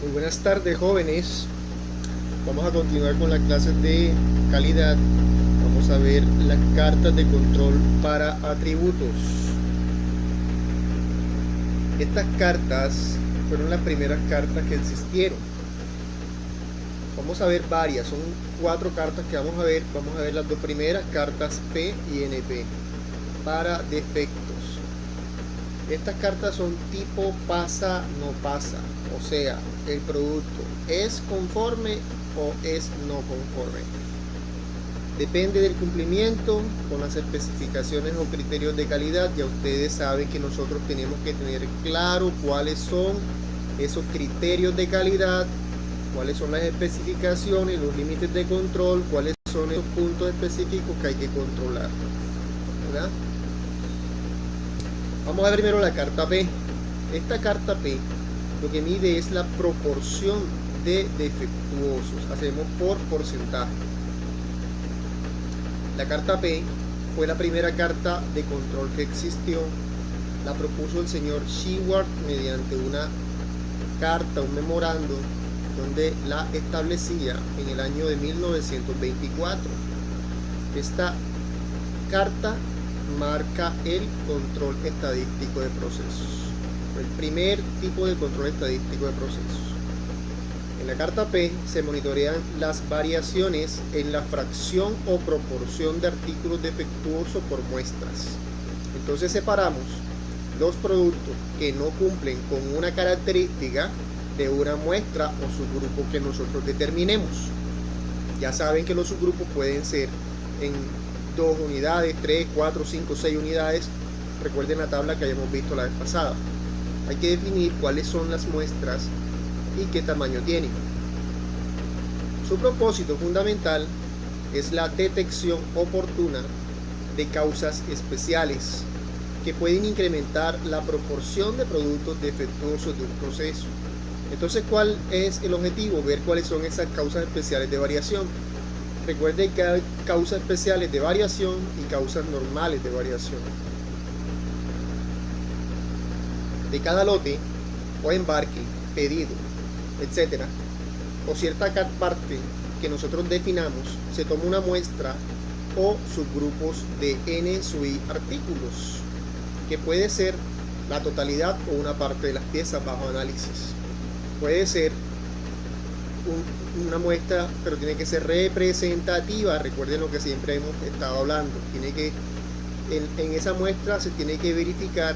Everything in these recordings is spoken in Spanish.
Muy buenas tardes, jóvenes. Vamos a continuar con las clases de calidad. Vamos a ver las cartas de control para atributos. Estas cartas fueron las primeras cartas que existieron. Vamos a ver varias, son 4 cartas que vamos a ver. Vamos a ver las 2 primeras cartas P y NP para defectos. Estas cartas son tipo pasa, no pasa, o sea, el producto es conforme o es no conforme. Depende del cumplimiento con las especificaciones o criterios de calidad. Ya ustedes saben que nosotros tenemos que tener claro cuáles son esos criterios de calidad, cuáles son las especificaciones, los límites de control, cuáles son esos puntos específicos que hay que controlar, ¿verdad? Vamos a ver primero la carta P. Esta carta P lo que mide es la proporción de defectuosos. Hacemos por porcentaje. La carta P fue la primera carta de control que existió. La propuso el señor Shewhart mediante una carta, un memorando, donde la establecía en el año de 1924. Esta carta marca el control estadístico de procesos. El primer tipo de control estadístico de procesos. En la carta P se monitorean las variaciones en la fracción o proporción de artículos defectuosos por muestras. Entonces separamos los productos que no cumplen con una característica de una muestra o subgrupo que nosotros determinemos. Ya saben que los subgrupos pueden ser en 2 unidades, 3, 4, 5, 6 unidades. Recuerden la tabla que hayamos visto la vez pasada. Hay que definir cuáles son las muestras y qué tamaño tienen. Su propósito fundamental es la detección oportuna de causas especiales que pueden incrementar la proporción de productos defectuosos de un proceso. Entonces, ¿cuál es el objetivo? Ver cuáles son esas causas especiales de variación. Recuerden que hay causas especiales de variación y causas normales de variación. De cada lote o embarque, pedido, etcétera, o cierta parte que nosotros definamos, se toma una muestra o subgrupos de N sub I artículos, que puede ser la totalidad o una parte de las piezas bajo análisis. Puede ser una muestra, pero tiene que ser representativa. Recuerden lo que siempre hemos estado hablando. Tiene que, en esa muestra se tiene que verificar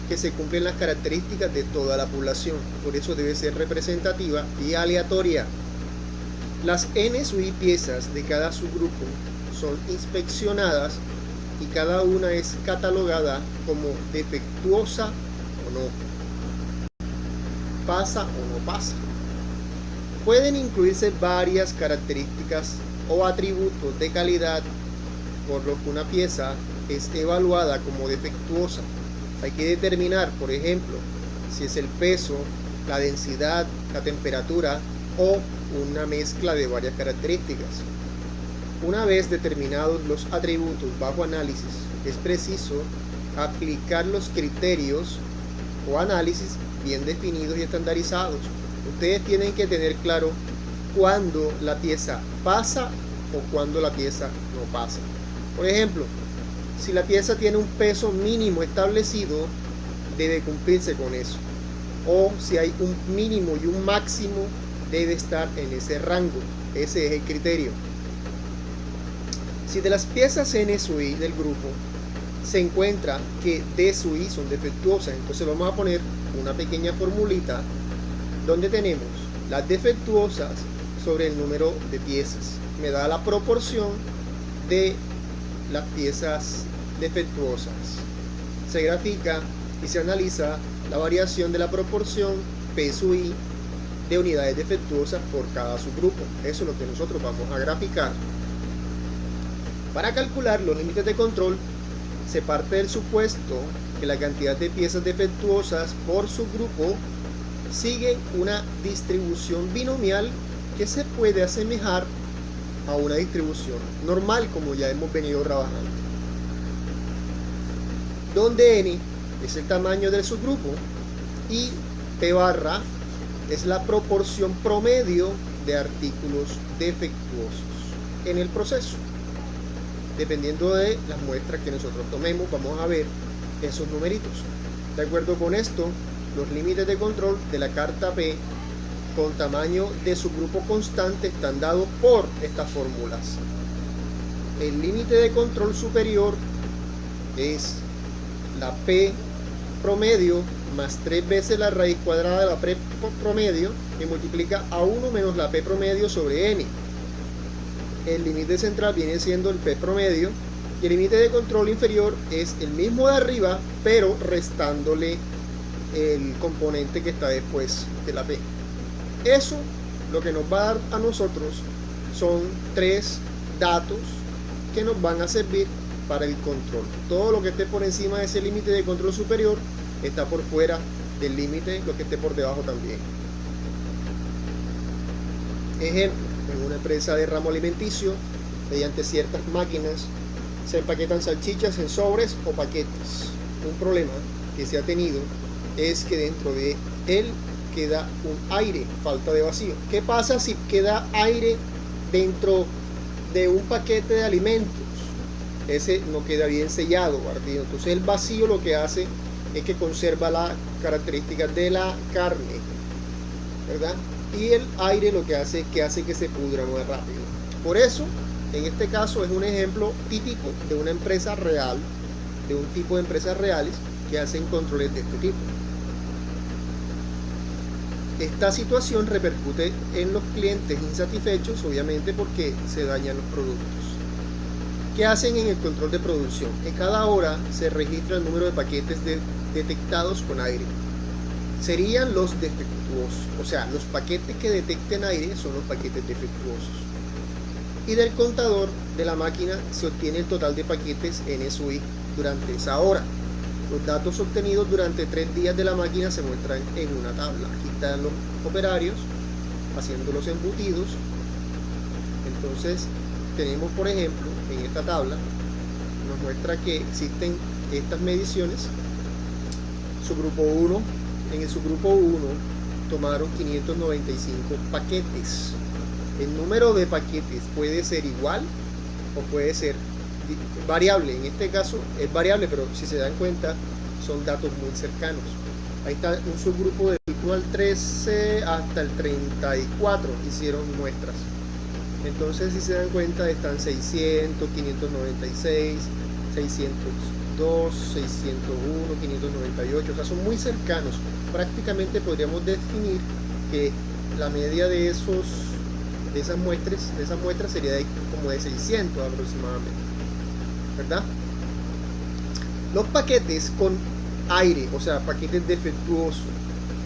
que se cumplen las características de toda la población. Por eso debe ser representativa y aleatoria. Las N sub I piezas de cada subgrupo son inspeccionadas y cada una es catalogada como defectuosa o no, pasa o no pasa. Pueden incluirse varias características o atributos de calidad por lo que una pieza es evaluada como defectuosa. Hay que determinar, por ejemplo, si es el peso, la densidad, la temperatura o una mezcla de varias características. Una vez determinados los atributos bajo análisis, es preciso aplicar los criterios o análisis bien definidos y estandarizados. Ustedes tienen que tener claro cuándo la pieza pasa o cuándo la pieza no pasa. Por ejemplo, si la pieza tiene un peso mínimo establecido, debe cumplirse con eso. O si hay un mínimo y un máximo, debe estar en ese rango. Ese es el criterio. Si de las piezas N sub I del grupo se encuentra que D sub I son defectuosas, entonces vamos a poner una pequeña formulita donde tenemos las defectuosas sobre el número de piezas. Me da la proporción de las piezas defectuosas. Se grafica y se analiza la variación de la proporción P sub I de unidades defectuosas por cada subgrupo. Eso es lo que nosotros vamos a graficar. Para calcular los límites de control, se parte del supuesto que la cantidad de piezas defectuosas por subgrupo sigue una distribución binomial que se puede asemejar a una distribución normal, como ya hemos venido trabajando, donde n es el tamaño del subgrupo y p barra es la proporción promedio de artículos defectuosos en el proceso. Dependiendo de las muestras que nosotros tomemos, vamos a ver esos numeritos. De acuerdo con esto, los límites de control de la carta P con tamaño de subgrupo constante están dados por estas fórmulas. El límite de control superior es la P promedio más 3 veces la raíz cuadrada de la P promedio, que multiplica a 1 menos la P promedio sobre N. El límite central viene siendo el P promedio y el límite de control inferior es el mismo de arriba, pero restándole el componente que está después de la P. Eso lo que nos va a dar a nosotros son 3 datos que nos van a servir para el control. Todo lo que esté por encima de ese límite de control superior está por fuera del límite, lo que esté por debajo también. Ejemplo, en una empresa de ramo alimenticio, mediante ciertas máquinas se empaquetan salchichas en sobres o paquetes. Un problema que se ha tenido es que dentro de él queda un aire, falta de vacío. ¿Qué pasa si queda aire dentro de un paquete de alimentos? Ese no queda bien sellado, guardido. Entonces el vacío lo que hace es que conserva las características de la carne, ¿verdad? Y el aire lo que hace es que se pudra muy rápido. Por eso, en este caso es un ejemplo típico de una empresa real, de un tipo de empresas reales que hacen controles de este tipo. Esta situación repercute en los clientes insatisfechos, obviamente, porque se dañan los productos. ¿Qué hacen en el control de producción? Que cada hora se registra el número de paquetes detectados con aire. Serían los defectuosos, o sea, los paquetes que detecten aire son los paquetes defectuosos. Y del contador de la máquina se obtiene el total de paquetes NSUI durante esa hora. Los datos obtenidos durante 3 días de la máquina se muestran en una tabla. Aquí están los operarios haciendo los embutidos. Entonces tenemos, por ejemplo, en esta tabla nos muestra que existen estas mediciones. Subgrupo 1, en el subgrupo 1 tomaron 595 paquetes. El número de paquetes puede ser igual o puede ser variable. En este caso es variable, pero si se dan cuenta son datos muy cercanos. Ahí está un subgrupo del 1 al 13 hasta el 34 hicieron muestras. Entonces, si se dan cuenta, están 600, 596, 602, 601, 598, o sea, son muy cercanos. Prácticamente podríamos definir que la media de esas muestras sería como de 600 aproximadamente, ¿verdad? Los paquetes con aire, o sea, paquetes defectuosos,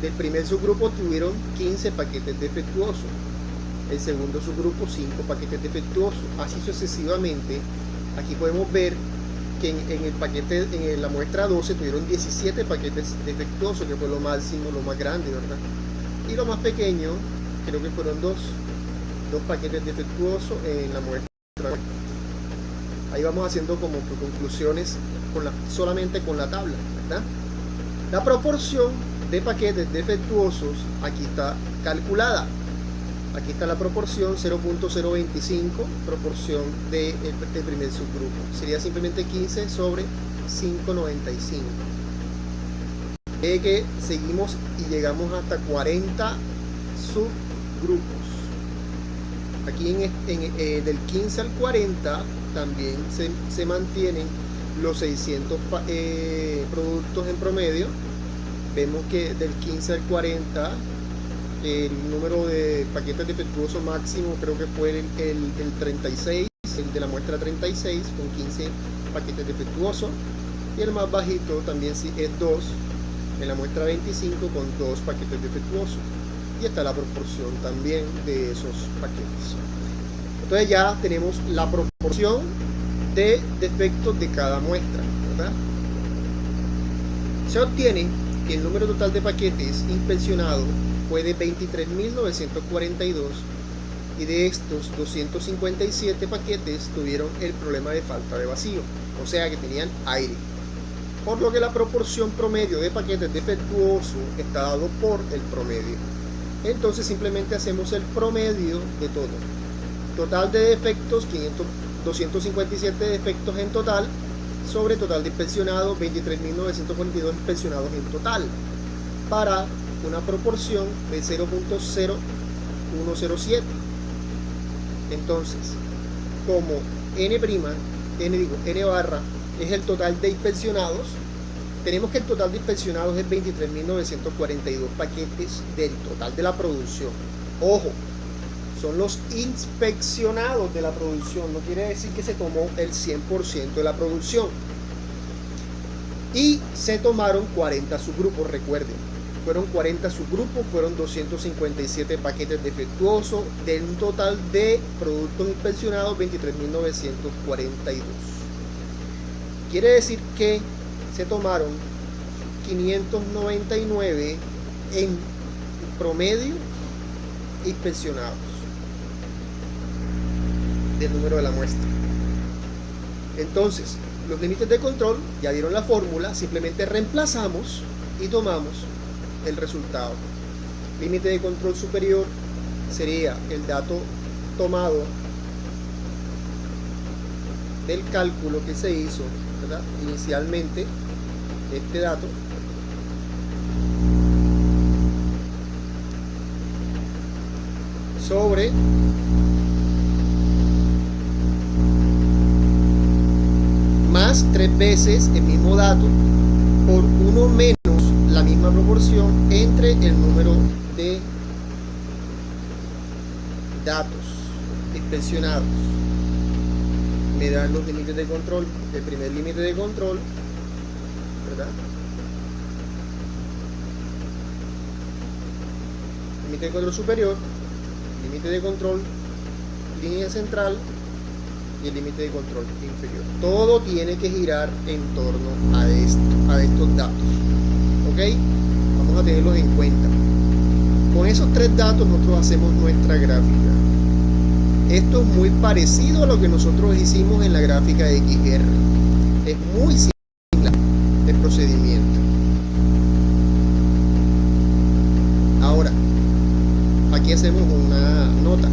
del primer subgrupo tuvieron 15 paquetes defectuosos. El segundo subgrupo 5 paquetes defectuosos, así sucesivamente. Aquí podemos ver que en la muestra 12 tuvieron 17 paquetes defectuosos, que fue lo máximo, lo más grande, ¿verdad? Y lo más pequeño, creo que fueron dos paquetes defectuosos en la muestra. Ahí vamos haciendo como conclusiones solamente con la tabla, ¿verdad? La proporción de paquetes defectuosos aquí está calculada. Aquí está la proporción 0.025, proporción del primer subgrupo. Sería simplemente 15 sobre 595. Que seguimos y llegamos hasta 40 subgrupos. Aquí del 15 al 40 también se mantienen los 600 productos en promedio. Vemos que del 15 al 40 el número de paquetes defectuosos máximo creo que fue el 36, el de la muestra 36 con 15 paquetes defectuosos, y el más bajito también es 2 en la muestra 25 con 2 paquetes defectuosos, y está la proporción también de esos paquetes. Entonces ya tenemos la proporción de defectos de cada muestra, ¿verdad? Se obtiene que el número total de paquetes inspeccionados fue de 23.942, y de estos 257 paquetes tuvieron el problema de falta de vacío, o sea que tenían aire, por lo que la proporción promedio de paquetes defectuosos está dado por el promedio. Entonces simplemente hacemos el promedio de todo. Total de defectos, 257 defectos en total, sobre total de inspeccionados, 23.942 inspeccionados en total, para una proporción de 0.0107. Entonces, como N barra es el total de inspeccionados, tenemos que el total de inspeccionados es 23.942 paquetes del total de la producción. Ojo, son los inspeccionados de la producción, no quiere decir que se tomó el 100% de la producción. Y se tomaron 40 subgrupos, recuerden. Fueron 40 subgrupos, fueron 257 paquetes defectuosos, de un total de productos inspeccionados 23.942. Quiere decir que se tomaron 599 en promedio inspeccionados del número de la muestra. Entonces, los límites de control, ya dieron la fórmula, simplemente reemplazamos y tomamos el resultado. Límite de control superior sería el dato tomado del cálculo que se hizo, ¿verdad? Inicialmente, este dato sobre más 3 veces el mismo dato por 1 menos la misma proporción entre el número de datos inspeccionados. Me dan los límites de control. El primer límite de control, ¿verdad? Límite de control superior, límite de control, línea central y el límite de control inferior. Todo tiene que girar en torno a estos datos. ¿Ok? Vamos a tenerlos en cuenta. Con esos 3 datos nosotros hacemos nuestra gráfica. Esto es muy parecido a lo que nosotros hicimos en la gráfica de XR. Es muy similar el procedimiento. Ahora, aquí hacemos una nota.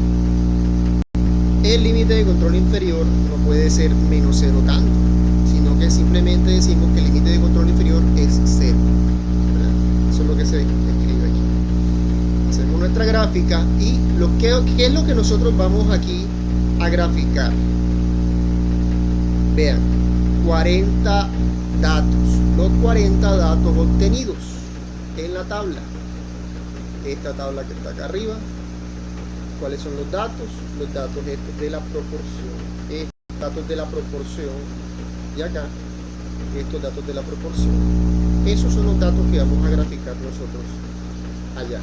El límite de control inferior no puede ser menos 0 tanto, sino que simplemente decimos que el límite de control inferior es 0. ¿Verdad? Eso es lo que se escribe aquí. Hacemos nuestra gráfica y ¿qué es lo que nosotros vamos aquí a graficar? Vean, 40 datos, los 40 datos obtenidos en la tabla. Esta tabla que está acá arriba. ¿Cuáles son los datos? Los datos estos de la proporción. Estos datos de la proporción. Y acá, estos datos de la proporción. Esos son los datos que vamos a graficar nosotros allá.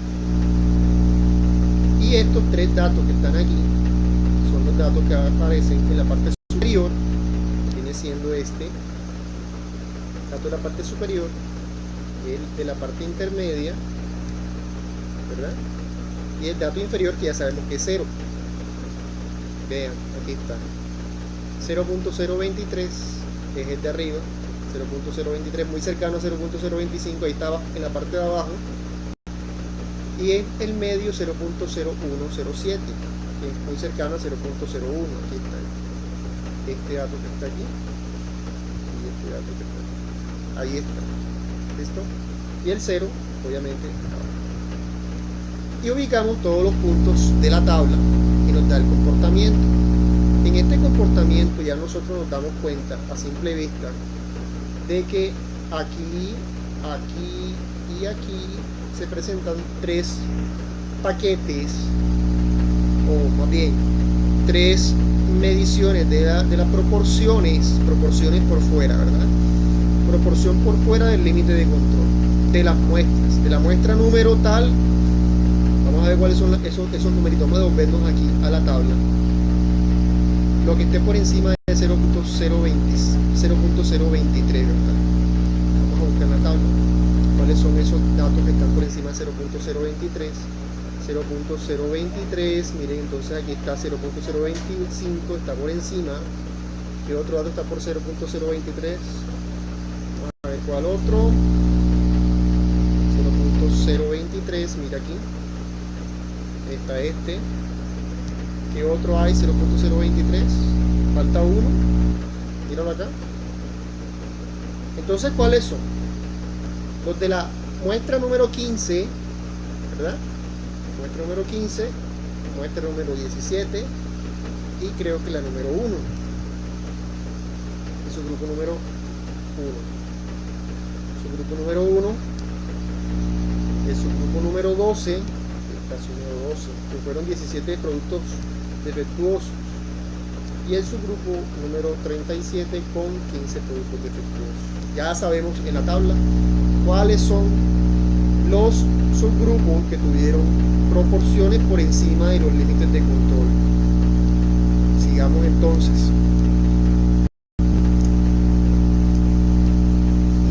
Y estos 3 datos que están aquí son los datos que aparecen en la parte superior. Viene siendo este dato de la parte superior, el de la parte intermedia, ¿verdad? Y el dato inferior, que ya sabemos que es 0. Vean, aquí está 0.023 es el de arriba, 0.023 muy cercano a 0.025, ahí estaba en la parte de abajo, y en el medio 0.0107 que es muy cercano a 0.01. Aquí está este dato que está aquí y este dato que está aquí. Ahí está, ¿listo? Y el 0 obviamente está abajo. Y ubicamos todos los puntos de la tabla y nos da el comportamiento. En este comportamiento ya nosotros nos damos cuenta a simple vista de que aquí, aquí y aquí se presentan 3 paquetes, o más bien 3 mediciones de las proporciones por fuera, ¿verdad? Proporción por fuera del límite de control de las muestras, de la muestra número tal. Vamos a ver cuáles son esos numeritos. Vamos a devolvernos aquí a la tabla. Lo que esté por encima de 0.023, ¿verdad? Vamos a buscar la tabla. ¿Cuáles son esos datos que están por encima de 0.023? 0.023, miren, entonces aquí está 0.025, está por encima. ¿Qué otro dato está por 0.023? Vamos a ver cuál otro. 0.023, mira aquí. Está este. ¿Qué otro hay? 0.023. Falta uno. Míralo acá. Entonces, ¿cuáles son? Los de la muestra número 15, ¿verdad? Muestra número 15, muestra número 17 y creo que la número 1. Es su grupo número 1. Su grupo número 1 es su grupo número 12, casi número 12, que fueron 17 productos defectuosos. Y es su grupo número 37 con 15 productos defectuosos. Ya sabemos en la tabla cuáles son los subgrupos que tuvieron proporciones por encima de los límites de control. Sigamos entonces.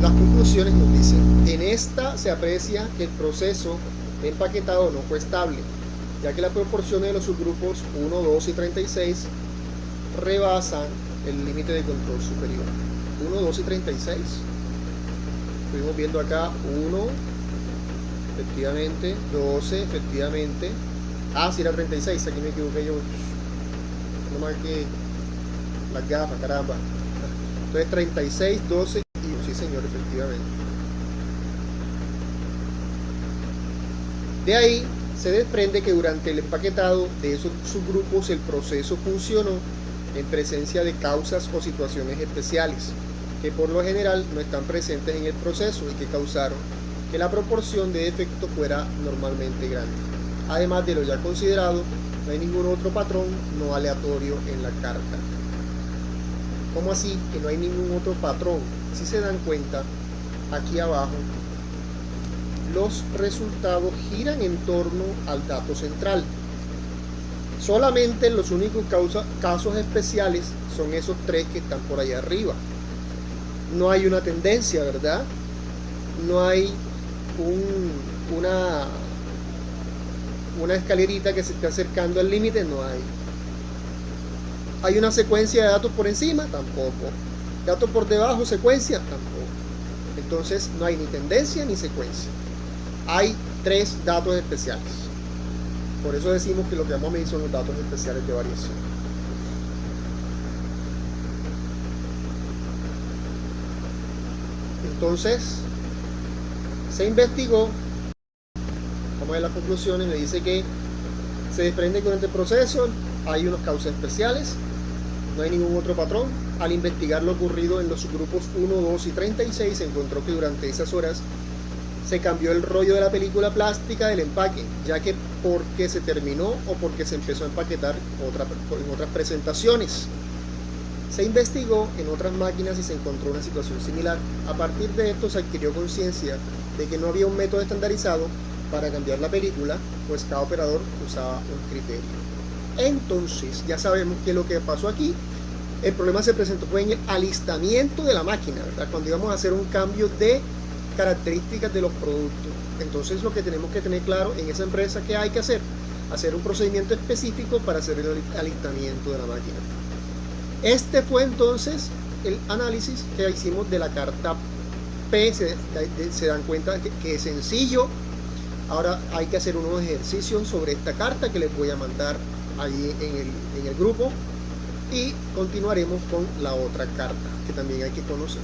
Las conclusiones nos dicen: en esta se aprecia que el proceso de empaquetado no fue estable, ya que las proporciones de los subgrupos 1, 2 y 36 rebasan el límite de control superior. 1, 2 y 36. Estuvimos viendo acá 1, efectivamente, 12, efectivamente. Ah, sí, era 36, aquí me equivoqué yo. No marqué las gafas, caramba. Entonces 36, 12 y sí, señor, efectivamente. De ahí se desprende que durante el empaquetado de esos subgrupos el proceso funcionó en presencia de causas o situaciones especiales que por lo general no están presentes en el proceso y que causaron que la proporción de defecto fuera normalmente grande. Además de lo ya considerado, no hay ningún otro patrón no aleatorio en la carta. ¿Cómo así que no hay ningún otro patrón? Si se dan cuenta, aquí abajo los resultados giran en torno al dato central. Solamente los únicos casos especiales son esos tres que están por allá arriba. No hay una tendencia, ¿verdad? No hay una escalerita que se esté acercando al límite, no hay. ¿Hay una secuencia de datos por encima? Tampoco. ¿Datos por debajo, secuencia? Tampoco. Entonces no hay ni tendencia ni secuencia. Hay tres datos especiales. Por eso decimos que lo que vamos a medir son los datos especiales de variación. Entonces, se investigó. Vamos a ver las conclusiones. Me dice que se desprende que durante el proceso hay unas causas especiales, no hay ningún otro patrón. Al investigar lo ocurrido en los subgrupos 1, 2 y 36, se encontró que durante esas horas se cambió el rollo de la película plástica del empaque, ya que porque se terminó o porque se empezó a empaquetar en otras presentaciones. Se investigó en otras máquinas y se encontró una situación similar. A partir de esto se adquirió conciencia de que no había un método estandarizado para cambiar la película, pues cada operador usaba un criterio. Entonces ya sabemos que lo que pasó aquí, el problema se presentó fue en el alistamiento de la máquina, ¿verdad? Cuando íbamos a hacer un cambio de características de los productos. Entonces lo que tenemos que tener claro en esa empresa, que hay que hacer un procedimiento específico para hacer el alistamiento de la máquina. Este fue entonces el análisis que hicimos de la carta P. Se dan cuenta que es sencillo. Ahora hay que hacer unos ejercicios sobre esta carta que les voy a mandar ahí en el grupo, y continuaremos con la otra carta que también hay que conocer.